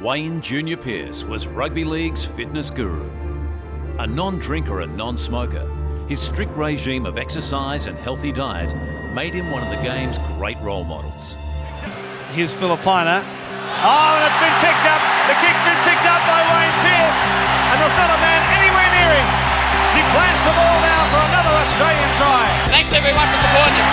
Wayne Junior Pearce was rugby league's fitness guru. A non-drinker and non-smoker, his strict regime of exercise and healthy diet made him one of the game's great role models. Here's Filipina. Oh, and it's been picked up. The kick's been picked up by Wayne Pearce. And there's not a man anywhere near him. As he plants the ball now for another Australian try. Thanks everyone for supporting us.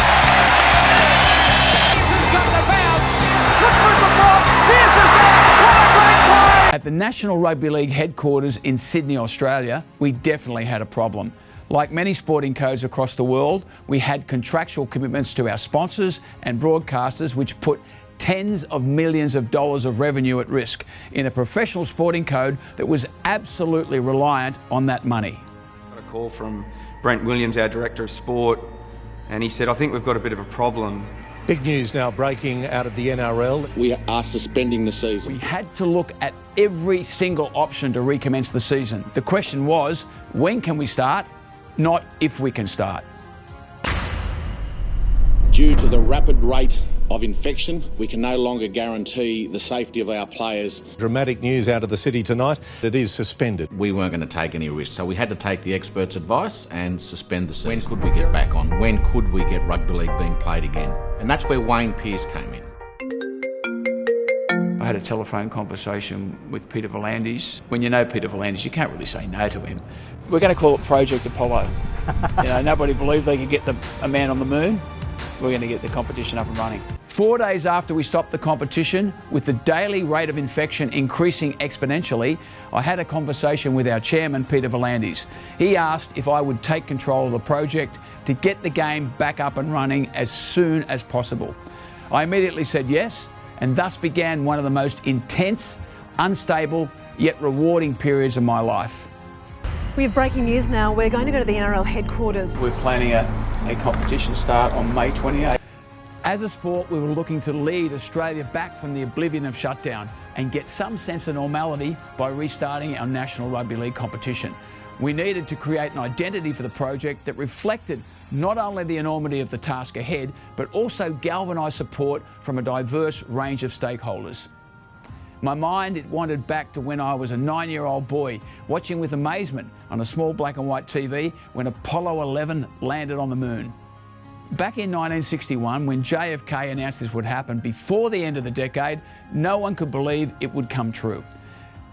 Pearce has got the bounce. Look for the ball. Pearce is there. What a great play. At the National Rugby League headquarters in Sydney, Australia, we definitely had a problem. Like many sporting codes across the world, we had contractual commitments to our sponsors and broadcasters which put tens of millions of dollars of revenue at risk in a professional sporting code that was absolutely reliant on that money. I got a call from Brent Williams, our Director of Sport, and he said, I think we've got a bit of a problem. Big news now breaking out of the NRL. We are suspending the season. We had to look at every single option to recommence the season. The question was, when can we start? Not if we can start. Due to the rapid rate of infection, we can no longer guarantee the safety of our players. Dramatic news out of the city tonight. It is suspended. We weren't going to take any risks, so we had to take the experts' advice and suspend the season. When could we get back on? When could we get rugby league being played again? And that's where Wayne Pearce came in. I had a telephone conversation with Peter V'landys. When you know Peter V'landys, you can't really say no to him. We're going to call it Project Apollo. Nobody believed they could get a man on the moon. We're going to get the competition up and running. 4 days after we stopped the competition, with the daily rate of infection increasing exponentially, I had a conversation with our chairman, Peter V'landys. He asked if I would take control of the project to get the game back up and running as soon as possible. I immediately said yes, and thus began one of the most intense, unstable, yet rewarding periods of my life. We have breaking news now. We're going to go to the NRL headquarters. We're planning a competition start on May 28th. As a sport, we were looking to lead Australia back from the oblivion of shutdown and get some sense of normality by restarting our National Rugby League competition. We needed to create an identity for the project that reflected not only the enormity of the task ahead, but also galvanised support from a diverse range of stakeholders. My mind, it wandered back to when I was a 9-year-old boy, watching with amazement on a small black and white TV when Apollo 11 landed on the moon. Back in 1961, when JFK announced this would happen before the end of the decade, no one could believe it would come true.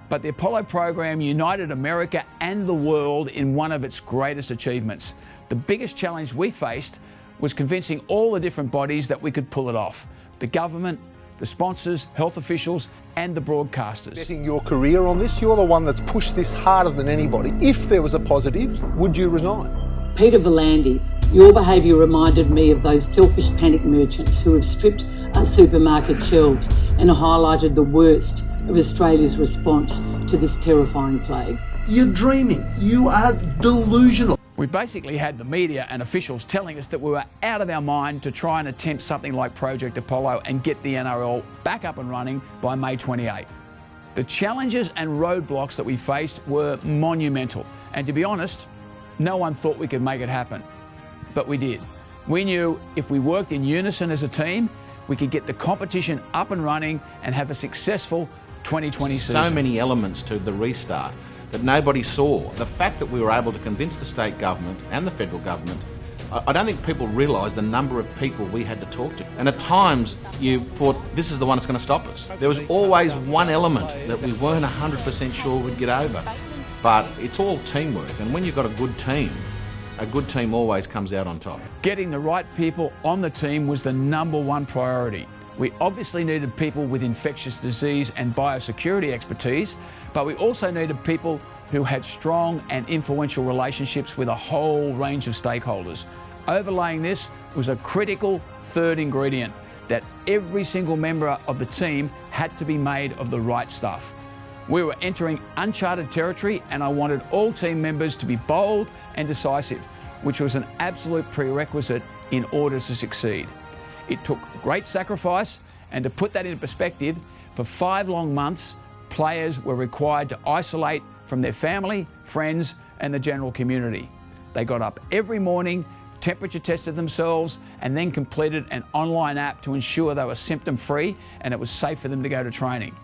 But the Apollo program united America and the world in one of its greatest achievements. The biggest challenge we faced was convincing all the different bodies that we could pull it off. The government, the sponsors, health officials, and the broadcasters. Betting your career on this, you're the one that's pushed this harder than anybody. If there was a positive, would you resign? Peter V'landys, your behaviour reminded me of those selfish panic merchants who have stripped our supermarket shelves and highlighted the worst of Australia's response to this terrifying plague. You're dreaming. You are delusional. We basically had the media and officials telling us that we were out of our mind to try and attempt something like Project Apollo and get the NRL back up and running by May 28. The challenges and roadblocks that we faced were monumental, and to be honest, no one thought we could make it happen, but we did. We knew if we worked in unison as a team, we could get the competition up and running and have a successful 2020 season. So many elements to the restart that nobody saw. The fact that we were able to convince the state government and the federal government, I don't think people realise the number of people we had to talk to. And at times you thought, this is the one that's going to stop us. There was always one element that we weren't 100% sure we'd get over. But it's all teamwork, and when you've got a good team always comes out on top. Getting the right people on the team was the number one priority. We obviously needed people with infectious disease and biosecurity expertise, but we also needed people who had strong and influential relationships with a whole range of stakeholders. Overlaying this was a critical third ingredient, that every single member of the team had to be made of the right stuff. We were entering uncharted territory, and I wanted all team members to be bold and decisive, which was an absolute prerequisite in order to succeed. It took great sacrifice, and to put that into perspective, for 5 long months, players were required to isolate from their family, friends, and the general community. They got up every morning, temperature tested themselves, and then completed an online app to ensure they were symptom-free and it was safe for them to go to training.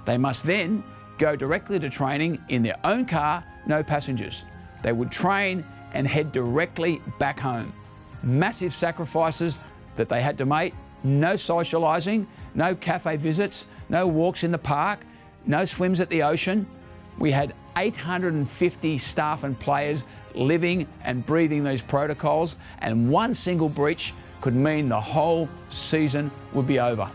They must then go directly to training in their own car, no passengers. They would train and head directly back home. Massive sacrifices that they had to make. No socialising, no cafe visits, no walks in the park, no swims at the ocean. We had 850 staff and players living and breathing these protocols, and one single breach could mean the whole season would be over.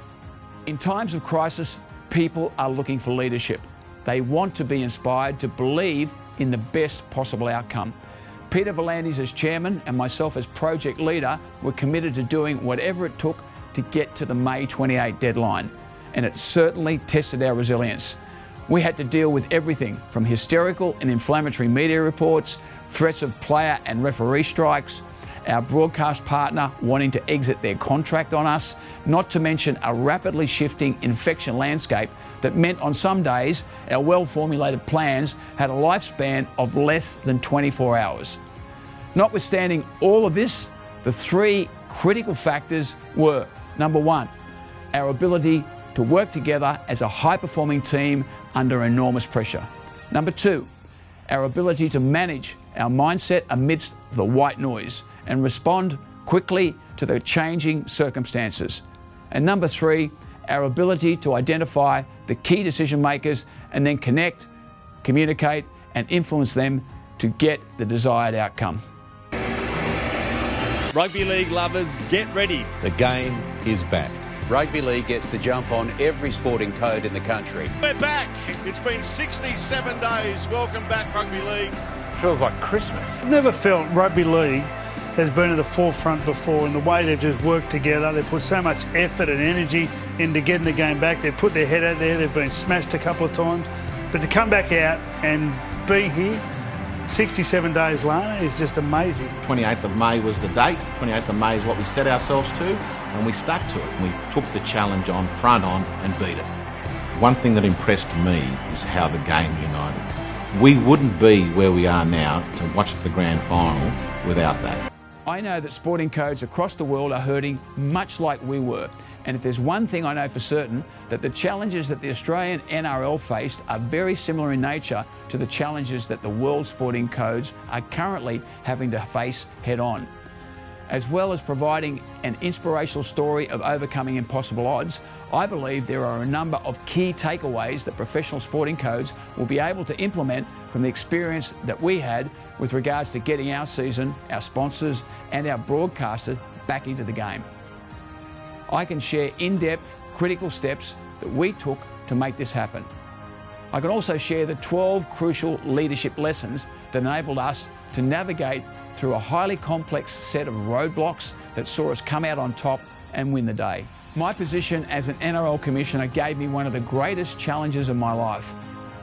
In times of crisis, people are looking for leadership. They want to be inspired to believe in the best possible outcome. Peter V'landys as chairman and myself as project leader were committed to doing whatever it took to get to the May 28 deadline, and it certainly tested our resilience. We had to deal with everything from hysterical and inflammatory media reports, threats of player and referee strikes, our broadcast partner wanting to exit their contract on us, not to mention a rapidly shifting infection landscape that meant on some days our well-formulated plans had a lifespan of less than 24 hours. Notwithstanding all of this, the three critical factors were, number one, our ability to work together as a high-performing team under enormous pressure. Number two, our ability to manage our mindset amidst the white noise and respond quickly to the changing circumstances. And number three, our ability to identify the key decision makers and then connect, communicate, and influence them to get the desired outcome. Rugby league lovers, get ready. The game is back. Rugby league gets the jump on every sporting code in the country. We're back. It's been 67 days. Welcome back, Rugby League. Feels like Christmas. I've never felt rugby league has been at the forefront before in the way they've just worked together. They've put so much effort and energy into getting the game back. They've put their head out there. They've been smashed a couple of times. But to come back out and be here 67 days later is just amazing. 28th of May was the date. 28th of May is what we set ourselves to, and we stuck to it. We took the challenge on, front on, and beat it. One thing that impressed me is how the game united. We wouldn't be where we are now to watch the grand final without that. I know that sporting codes across the world are hurting much like we were. And if there's one thing I know for certain, that the challenges that the Australian NRL faced are very similar in nature to the challenges that the world sporting codes are currently having to face head on. As well as providing an inspirational story of overcoming impossible odds, I believe there are a number of key takeaways that professional sporting codes will be able to implement from the experience that we had with regards to getting our season, our sponsors, and our broadcaster back into the game. I can share in-depth, critical steps that we took to make this happen. I can also share the 12 crucial leadership lessons that enabled us to navigate through a highly complex set of roadblocks that saw us come out on top and win the day. My position as an NRL Commissioner gave me one of the greatest challenges of my life.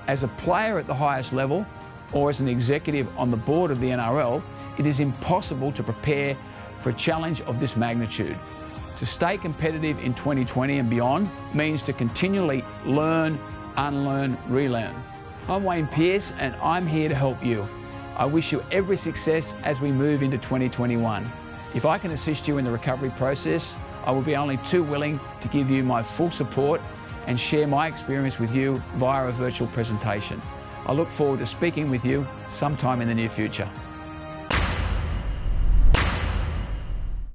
As a player at the highest level, or as an executive on the board of the NRL, it is impossible to prepare for a challenge of this magnitude. To stay competitive in 2020 and beyond means to continually learn, unlearn, relearn. I'm Wayne Pearce and I'm here to help you. I wish you every success as we move into 2021. If I can assist you in the recovery process, I will be only too willing to give you my full support and share my experience with you via a virtual presentation. I look forward to speaking with you sometime in the near future.